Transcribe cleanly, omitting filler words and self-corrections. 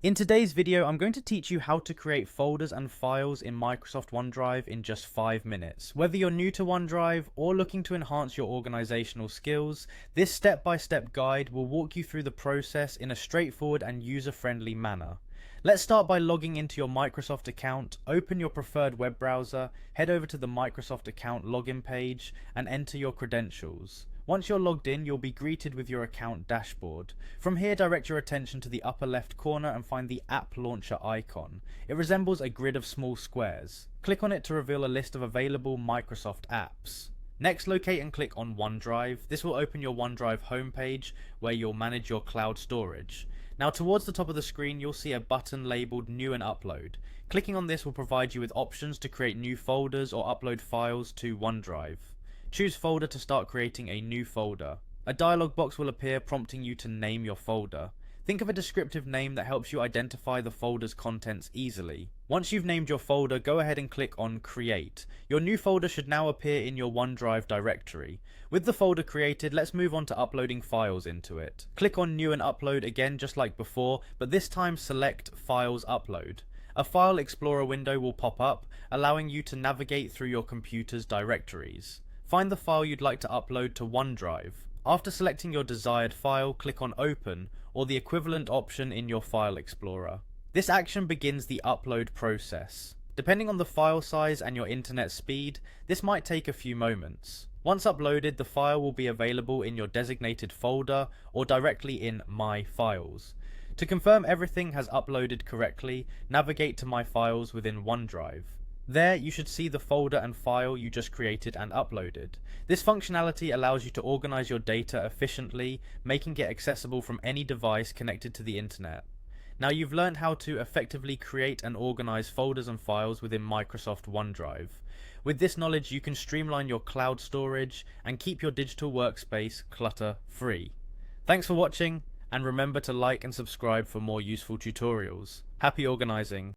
In today's video, I'm going to teach you how to create folders and files in Microsoft OneDrive in just 5 minutes. Whether you're new to OneDrive or looking to enhance your organizational skills, this step-by-step guide will walk you through the process in a straightforward and user-friendly manner. Let's start by logging into your Microsoft account, open your preferred web browser, head over to the Microsoft account login page, and enter your credentials. Once you're logged in, you'll be greeted with your account dashboard. From here, direct your attention to the upper left corner and find the App Launcher icon. It resembles a grid of small squares. Click on it to reveal a list of available Microsoft apps. Next, locate and click on OneDrive. This will open your OneDrive homepage where you'll manage your cloud storage. Now, towards the top of the screen, you'll see a button labeled New and Upload. Clicking on this will provide you with options to create new folders or upload files to OneDrive. Choose Folder to start creating a new folder. A dialog box will appear prompting you to name your folder. Think of a descriptive name that helps you identify the folder's contents easily. Once you've named your folder, go ahead and click on Create. Your new folder should now appear in your OneDrive directory. With the folder created, let's move on to uploading files into it. Click on New and Upload again just like before, but this time select Files Upload. A File Explorer window will pop up, allowing you to navigate through your computer's directories. Find the file you'd like to upload to OneDrive. After selecting your desired file, click on Open, or the equivalent option in your File Explorer. This action begins the upload process. Depending on the file size and your internet speed, this might take a few moments. Once uploaded, the file will be available in your designated folder or directly in My Files. To confirm everything has uploaded correctly, navigate to My Files within OneDrive. There, you should see the folder and file you just created and uploaded. This functionality allows you to organize your data efficiently, making it accessible from any device connected to the internet. Now you've learned how to effectively create and organize folders and files within Microsoft OneDrive. With this knowledge, you can streamline your cloud storage and keep your digital workspace clutter-free. Thanks for watching, and remember to like and subscribe for more useful tutorials. Happy organizing!